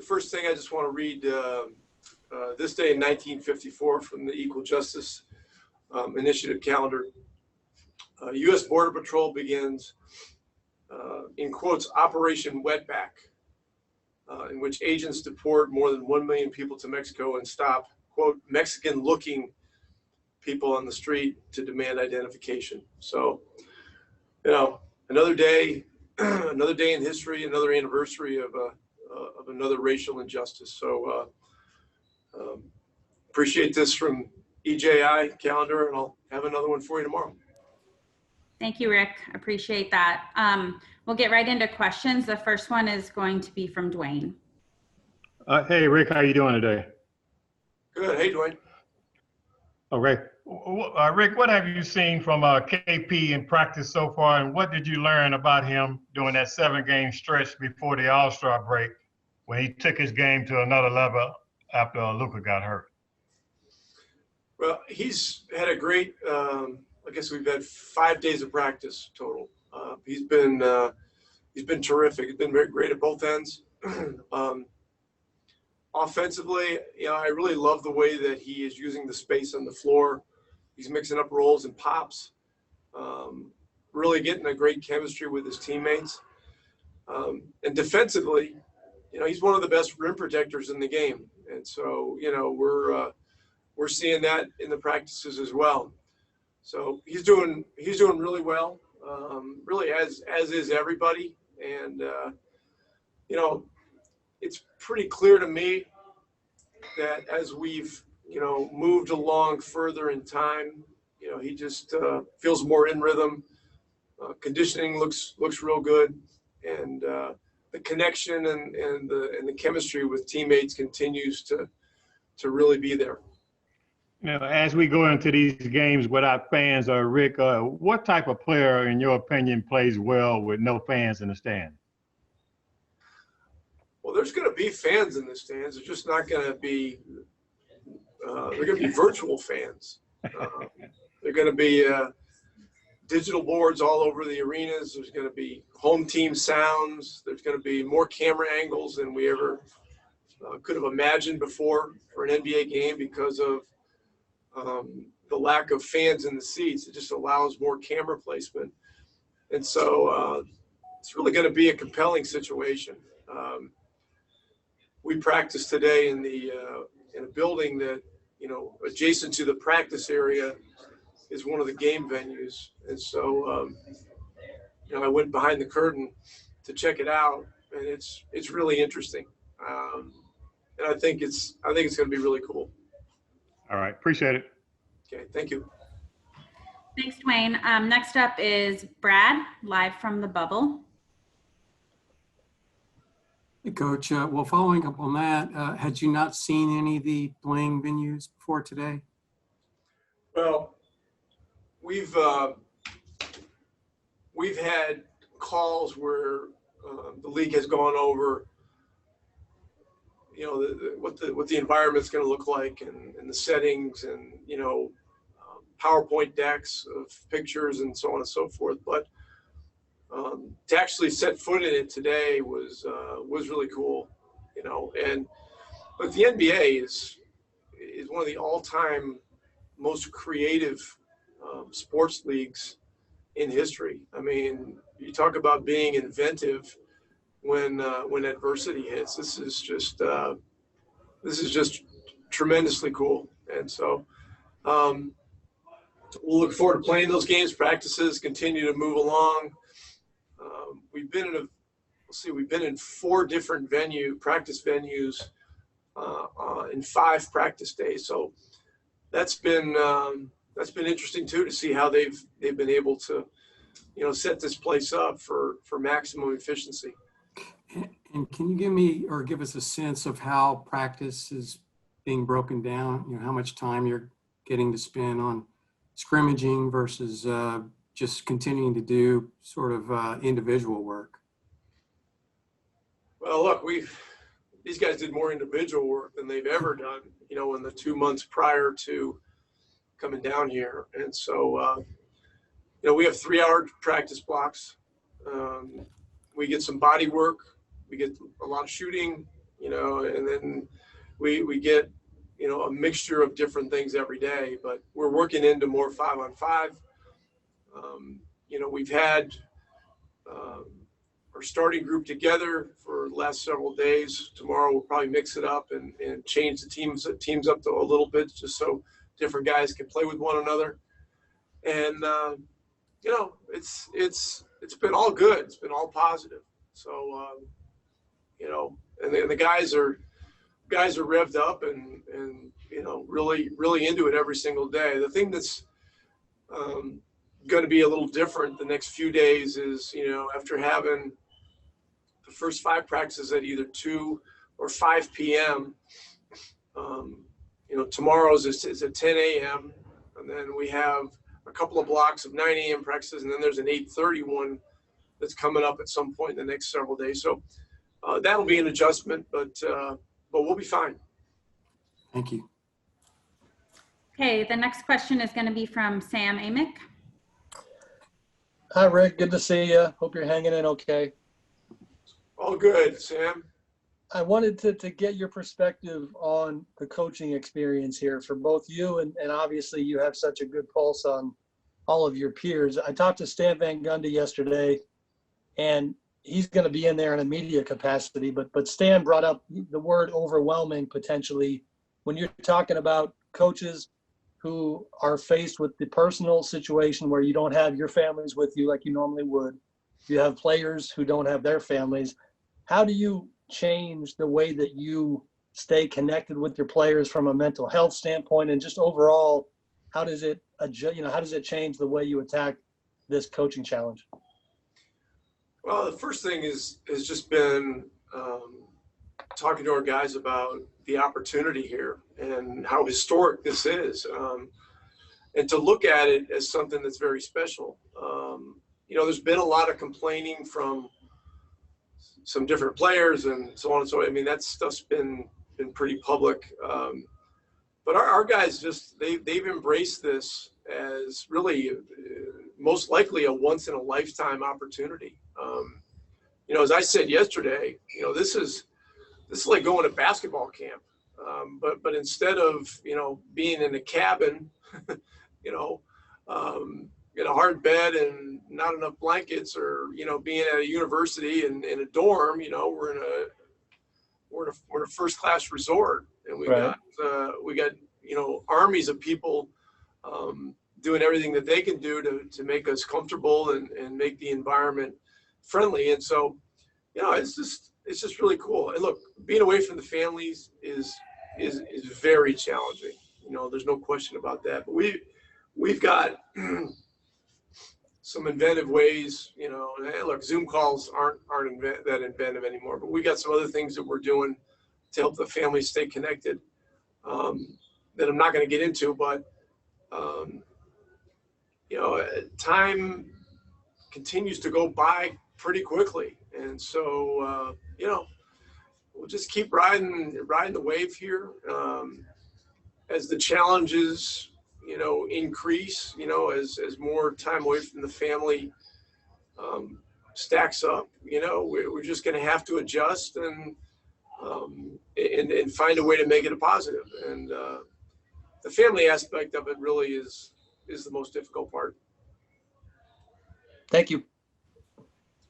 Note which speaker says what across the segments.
Speaker 1: First thing I just want to read this day in 1954 from the Equal Justice Initiative calendar. U.S. Border Patrol begins, in quotes, Operation Wetback, in which agents deport more than 1 million people to Mexico and stop, quote, Mexican-looking people on the street to demand identification. So, another day in history, another anniversary of another racial injustice. So, appreciate this from EJI calendar, and I'll have another one for you tomorrow.
Speaker 2: Thank you, Rick. Appreciate that. We'll get right into questions. The first one is going to be from Dwayne.
Speaker 3: Hey, Rick, how you doing today?
Speaker 1: Good. Hey, Dwayne.
Speaker 3: Okay. Rick, what have you seen from KP in practice so far, and what did you learn about him during that 7-game stretch before the All-Star break when he took his game to another level after Luka got hurt?
Speaker 1: Well, he's had a great, I guess we've had 5 days of practice total. He's been terrific. He's been very great at both ends. Offensively, I really love the way that he is using the space on the floor. He's mixing up rolls and pops, really getting a great chemistry with his teammates. And defensively, he's one of the best rim protectors in the game. And so, we're seeing that in the practices as well. So he's doing really well, really as is everybody. And, it's pretty clear to me that as we've, moved along further in time, he just feels more in rhythm. Conditioning looks real good, and the connection and the chemistry with teammates continues to really be there.
Speaker 3: As we go into these games without fans, Rick, what type of player, in your opinion, plays well with no fans in the stand?
Speaker 1: Well, there's going to be fans in the stands. They're just not going to be. They're going to be virtual fans. They're going to be digital boards all over the arenas. There's going to be home team sounds. There's going to be more camera angles than we ever could have imagined before for an NBA game because of the lack of fans in the seats. It just allows more camera placement. And so it's really going to be a compelling situation. We practiced today in a building that, adjacent to the practice area is one of the game venues. And so, I went behind the curtain to check it out, and it's really interesting. And I think it's going to be really cool.
Speaker 3: All right. Appreciate it.
Speaker 1: Okay. Thank you.
Speaker 2: Thanks, Dwayne. Next up is Brad, live from the bubble.
Speaker 4: Hey, Coach. Well, following up on that, had you not seen any of the playing venues before today?
Speaker 1: Well, we've had calls where the league has gone over, what the environment's going to look like and the settings and PowerPoint decks of pictures and so on and so forth. But to actually set foot in it today was really cool, And but the NBA is one of the all-time most creative sports leagues in history. I mean, you talk about being inventive when adversity hits. This is just tremendously cool, and so we'll look forward to playing those games. Practices continue to move along. We've been in 4 different practice venues in 5 practice days. So that's been interesting too, to see how they've been able to, set this place up for maximum efficiency.
Speaker 4: And can you give us a sense of how practice is being broken down? How much time you're getting to spend on scrimmaging versus just continuing to do sort of individual work?
Speaker 1: Well, look, these guys did more individual work than they've ever done, in the 2 months prior to coming down here. And so, we have 3-hour practice blocks. We get some body work get a lot of shooting, and then we get, a mixture of different things every day, but we're working into more 5-on-5. We've had our starting group together for the last several days. Tomorrow we'll probably mix it up and change the teams up to a little bit, just so different guys can play with one another. And it's been all good. It's been all positive. So and the guys are revved up and really into it every single day. The thing that's going to be a little different the next few days is, after having the first 5 practices at either 2 or 5 p.m., tomorrow's is at 10 a.m., and then we have a couple of blocks of 9 a.m. practices, and then there's an 8:30 one that's coming up at some point in the next several days. So that'll be an adjustment, but we'll be fine.
Speaker 4: Thank you.
Speaker 2: Okay, the next question is going to be from Sam Amick.
Speaker 5: Hi, Rick. Good to see you. Hope you're hanging in okay.
Speaker 1: All good, Sam.
Speaker 5: I wanted to get your perspective on the coaching experience here for both you and obviously you have such a good pulse on all of your peers. I talked to Stan Van Gundy yesterday, and he's going to be in there in a media capacity, but Stan brought up the word overwhelming potentially when you're talking about coaches who are faced with the personal situation where you don't have your families with you like you normally would. You have players who don't have their families. How do you change the way that you stay connected with your players from a mental health standpoint, and just overall, how does it change the way you attack this coaching challenge?
Speaker 1: Well, the first thing has just been talking to our guys about the opportunity here and how historic this is, and to look at it as something that's very special. There's been a lot of complaining from some different players and so on and so on. I mean, that stuff's been pretty public. But our guys they've embraced this as really most likely a once in a lifetime opportunity. As I said yesterday, this is like going to basketball camp. But instead of, being in a cabin, in a hard bed and not enough blankets, or, being at a university and in a dorm, we're in a first class resort, and we got armies of people doing everything that they can do to make us comfortable and make the environment friendly. And so, it's just really cool. And look, being away from the families is very challenging. There's no question about that. But we've got some inventive ways, and look, Zoom calls aren't that inventive anymore, but we got some other things that we're doing to help the families stay connected, that I'm not going to get into, but time continues to go by pretty quickly, and so we'll just keep riding the wave here, as the challenges increase, as more time away from the family stacks up. We're just going to have to adjust and find a way to make it a positive. And the family aspect of it really is the most difficult part.
Speaker 5: Thank you.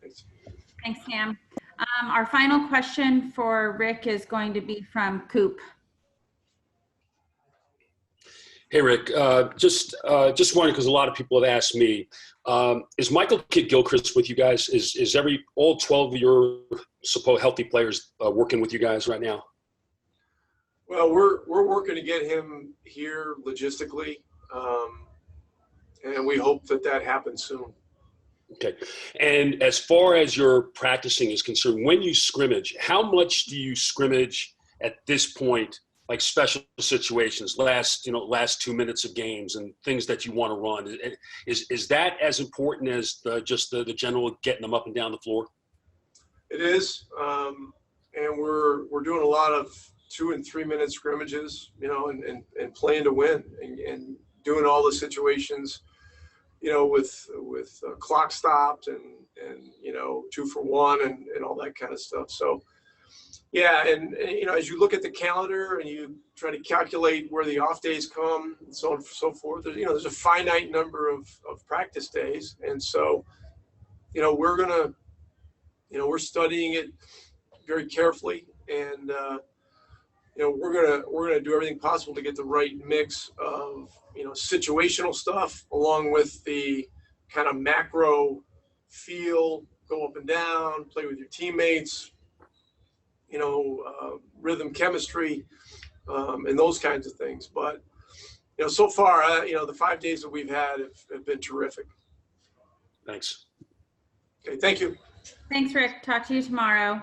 Speaker 1: Thanks.
Speaker 2: Thanks, Sam. Our final question for Rick is going to be from Coop.
Speaker 6: Hey, Rick, just wondering, because a lot of people have asked me, is Michael Kidd-Gilchrist with you guys? Is all 12 of your supposed healthy players working with you guys right now?
Speaker 1: Well, we're working to get him here logistically, and we hope that happens soon.
Speaker 6: Okay. And as far as your practicing is concerned, when you scrimmage, how much do you scrimmage at this point, like special situations, last 2 minutes of games and things that you want to run? Is that as important as just the general getting them up and down the floor?
Speaker 1: It is, and we're doing a lot of 2 and 3 minute scrimmages, and playing to win, and doing all the situations with clock stopped and 2 for 1 and all that kind of stuff. So yeah, and as you look at the calendar and you try to calculate where the off days come and so on and so forth, there's a finite number of practice days, and so we're studying it very carefully, and we're gonna do everything possible to get the right mix of situational stuff along with the kind of macro feel, go up and down, play with your teammates, rhythm, chemistry, and those kinds of things. But so far, the 5 days that we've had have been terrific.
Speaker 6: Thanks.
Speaker 1: Okay, thank you.
Speaker 2: Thanks, Rick. Talk to you tomorrow.